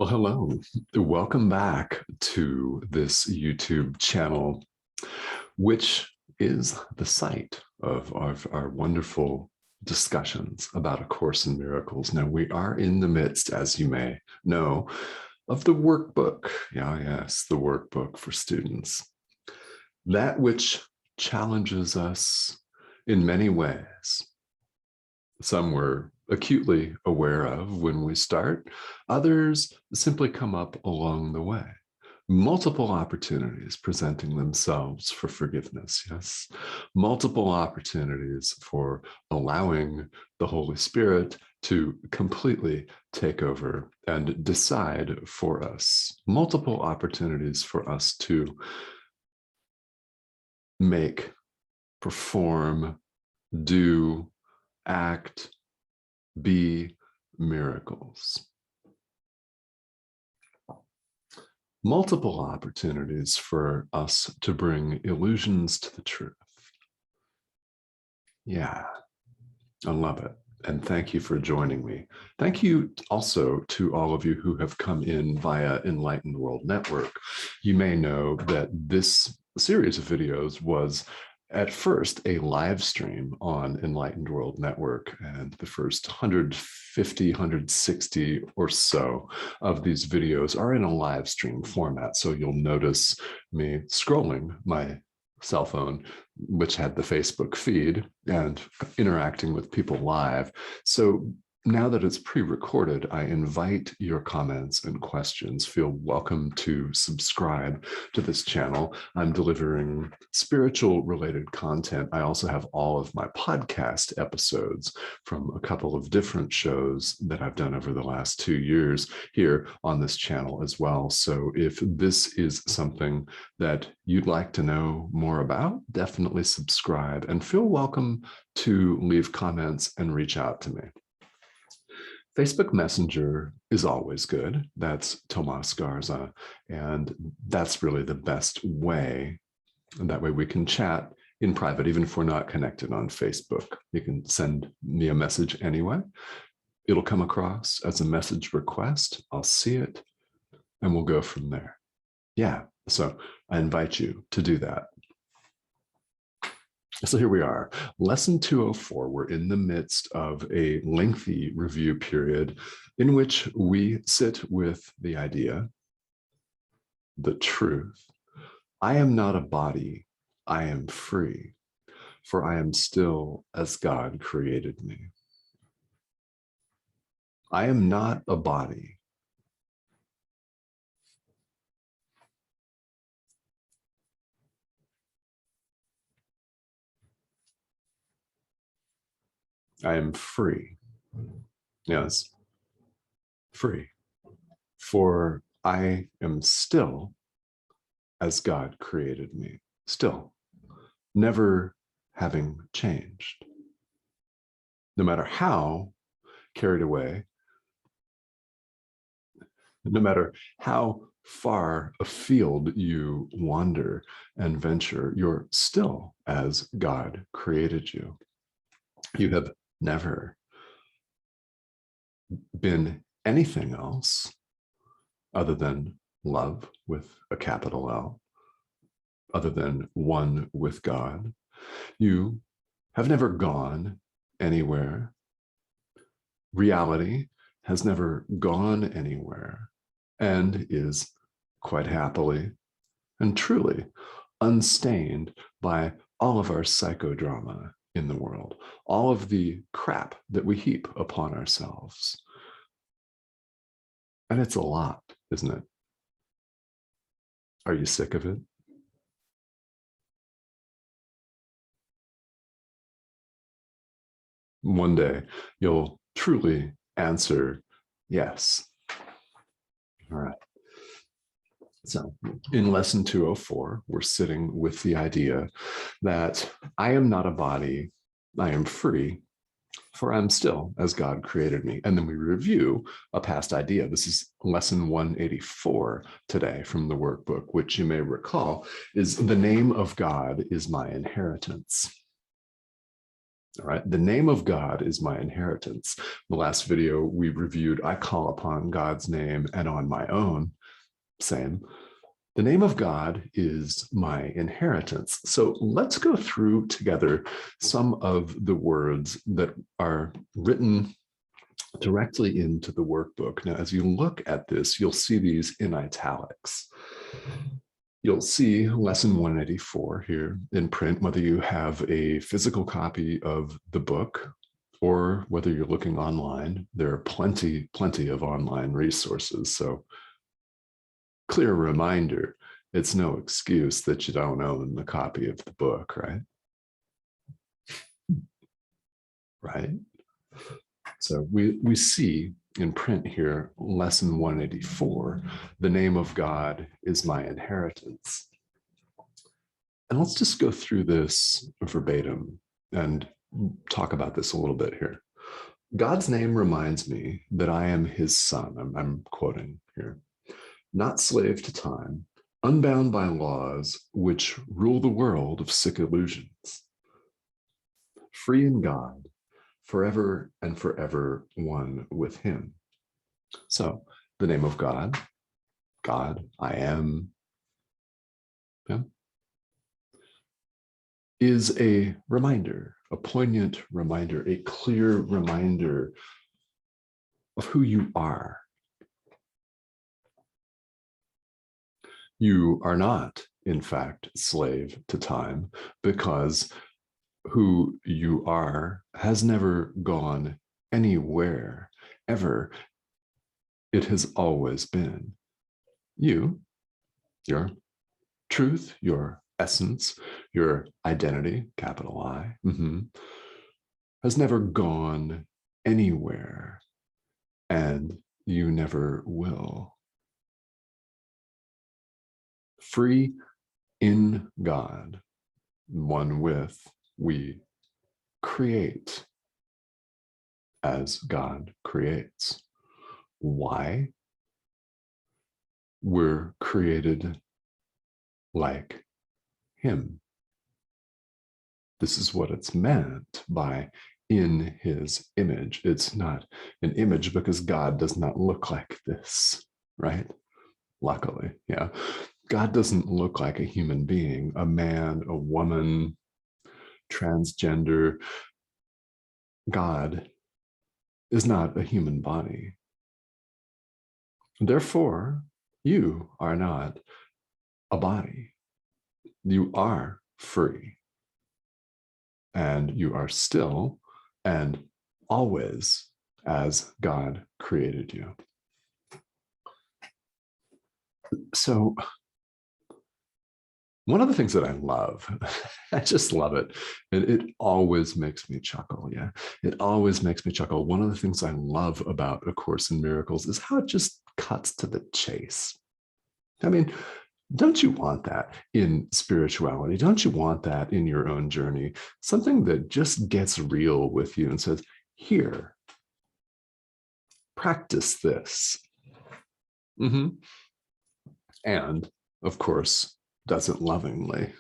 Well, hello. Welcome back to this YouTube channel, which is the site of our wonderful discussions about A Course in Miracles. Now, we are in the midst, as you may know, of the workbook. Yeah, yes, the workbook for students. That which challenges us in many ways. Some we're acutely aware of when we start, others simply come up along the way. Multiple opportunities presenting themselves for forgiveness, yes. Multiple opportunities for allowing the Holy Spirit to completely take over and decide for us. Multiple opportunities for us to make, perform, do, act, be miracles. Multiple opportunities for us to bring illusions to the truth. Yeah, I love it. And thank you for joining me. Thank you also to all of you who have come in via Enlightened World Network. You may know that this series of videos was at first a live stream on Enlightened World Network, and the first 150, 160 or so of these videos are in a live stream format. So you'll notice me scrolling my cell phone, which had the Facebook feed, and interacting with people live. So now that it's pre-recorded, I invite your comments and questions. Feel welcome to subscribe to this channel. I'm delivering spiritual related content. I also have all of my podcast episodes from a couple of different shows that I've done over the last 2 years here on this channel as well. So if this is something that you'd like to know more about, definitely subscribe and feel welcome to leave comments and reach out to me. Facebook Messenger is always good. That's Tomas Garza, and that's really the best way. And that way we can chat in private, even if we're not connected on Facebook. You can send me a message anyway. It'll come across as a message request. I'll see it, and we'll go from there. Yeah, so I invite you to do that. So here we are, lesson 204. We're in the midst of a lengthy review period in which we sit with the idea, the truth. I am not a body, I am free, for I am still as God created me. I am not a body. I am free. Yes, free. For I am still as God created me. Still, never having changed. No matter how carried away, no matter how far afield you wander and venture, you're still as God created you. You have never been anything else other than love with a capital L, other than one with God. You have never gone anywhere. Reality has never gone anywhere and is quite happily and truly unstained by all of our psychodrama in the world, all of the crap that we heap upon ourselves. And it's a lot, isn't it? Are you sick of it? One day you'll truly answer yes. All right. So in lesson 204, we're sitting with the idea that I am not a body, I am free, for I'm still as God created me. And then we review a past idea. This is lesson 184 today from the workbook, which you may recall is the name of God is my inheritance. All right. The name of God is my inheritance. The last video we reviewed, I call upon God's name and on my own. Same. The name of God is my inheritance. So let's go through together some of the words that are written directly into the workbook. Now, as you look at this, you'll see these in italics. You'll see lesson 184 here in print, whether you have a physical copy of the book or whether you're looking online. There are plenty of online resources. So clear reminder, it's no excuse that you don't own the copy of the book, right? Right? So we see in print here, lesson 184, the name of God is my inheritance. And let's just go through this verbatim and talk about this a little bit here. God's name reminds me that I am his son. I'm quoting here. Not slave to time, unbound by laws which rule the world of sick illusions. Free in God, forever and forever one with him. So the name of God, I am, yeah, is a reminder, a poignant reminder, a clear reminder of who you are. You are not, in fact, slave to time, because who you are has never gone anywhere, ever. It has always been. You, your truth, your essence, your identity, capital I, has never gone anywhere, and you never will. Free in God, one with, we create as God creates. Why? We're created like him. This is what it's meant by in his image. It's not an image because God does not look like this, right? Luckily, yeah. God doesn't look like a human being, a man, a woman, transgender. God is not a human body. Therefore, you are not a body. You are free. And you are still and always as God created you. So one of the things that I love, I just love it. It always makes me chuckle. Yeah, it always makes me chuckle. One of the things I love about A Course in Miracles is how it just cuts to the chase. I mean, don't you want that in spirituality? Don't you want that in your own journey? Something that just gets real with you and says, here, practice this. And of course, does it lovingly,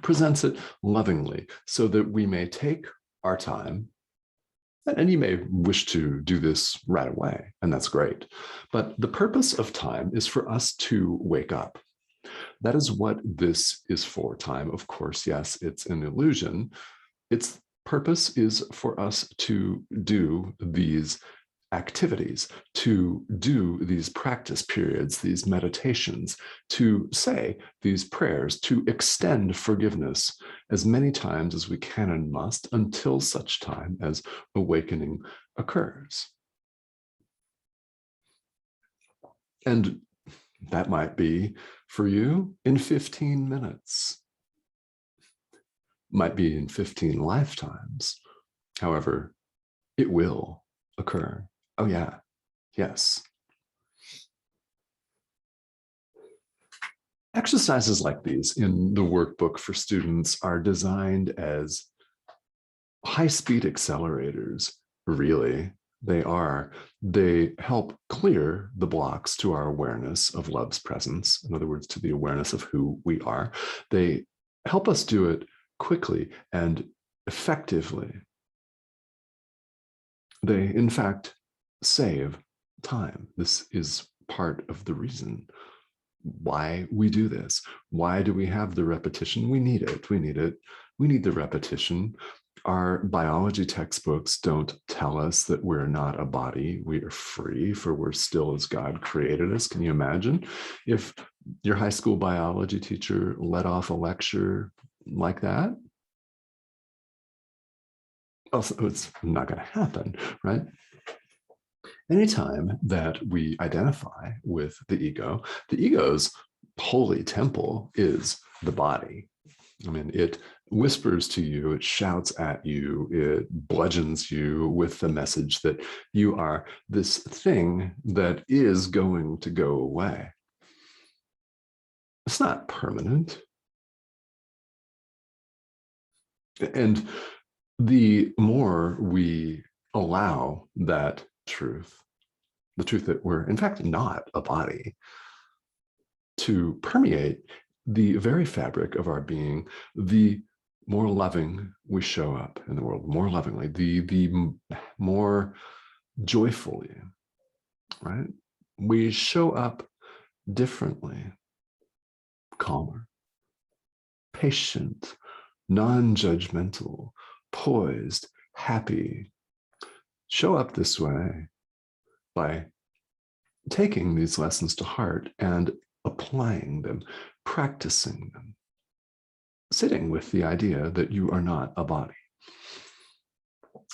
presents it lovingly so that we may take our time. And you may wish to do this right away, and that's great. But the purpose of time is for us to wake up. That is what this is for. Time, of course, yes, it's an illusion. Its purpose is for us to do these activities, to do these practice periods, these meditations, to say these prayers, to extend forgiveness as many times as we can and must until such time as awakening occurs. And that might be for you in 15 minutes, might be in 15 lifetimes. However, it will occur. Oh yeah, yes. Exercises like these in the workbook for students are designed as high-speed accelerators, really. They are. They help clear the blocks to our awareness of love's presence, in other words, to the awareness of who we are. They help us do it quickly and effectively. They, in fact, save time. This is part of the reason why we do this. Why do we have the repetition? We need it. We need it. We need the repetition. Our biology textbooks don't tell us that we're not a body. We are free, for we're still as God created us. Can you imagine if your high school biology teacher let off a lecture like that? Also, it's not going to happen, right? Anytime that we identify with the ego's holy temple is the body. I mean, it whispers to you, it shouts at you, it bludgeons you with the message that you are this thing that is going to go away. It's not permanent. And the more we allow that truth, the truth that we're in fact not a body, to permeate the very fabric of our being, the more loving we show up in the world, more lovingly, the more joyfully, right? We show up differently, calmer, patient, non-judgmental, poised, happy. Show up this way by taking these lessons to heart and applying them, practicing them, sitting with the idea that you are not a body.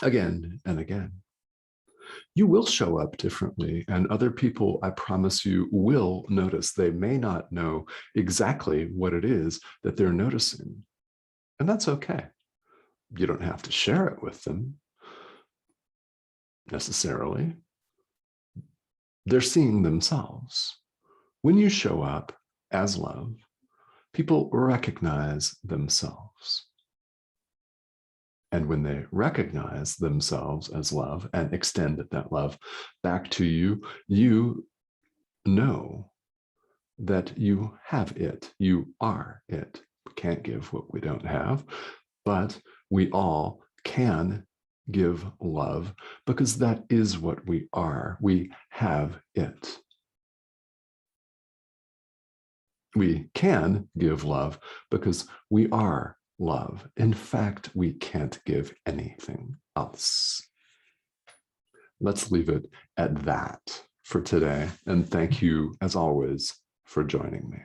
Again and again. You will show up differently, and other people, I promise you, will notice. They may not know exactly what it is that they're noticing, and that's okay. You don't have to share it with them necessarily. They're seeing themselves. When you show up as love, people recognize themselves. And when they recognize themselves as love and extend that love back to you, you know that you have it. You are it. We can't give what we don't have, but we all can give love because that is what we are. We have it. We can give love because we are love. In fact, we can't give anything else. Let's leave it at that for today. And thank you, as always, for joining me.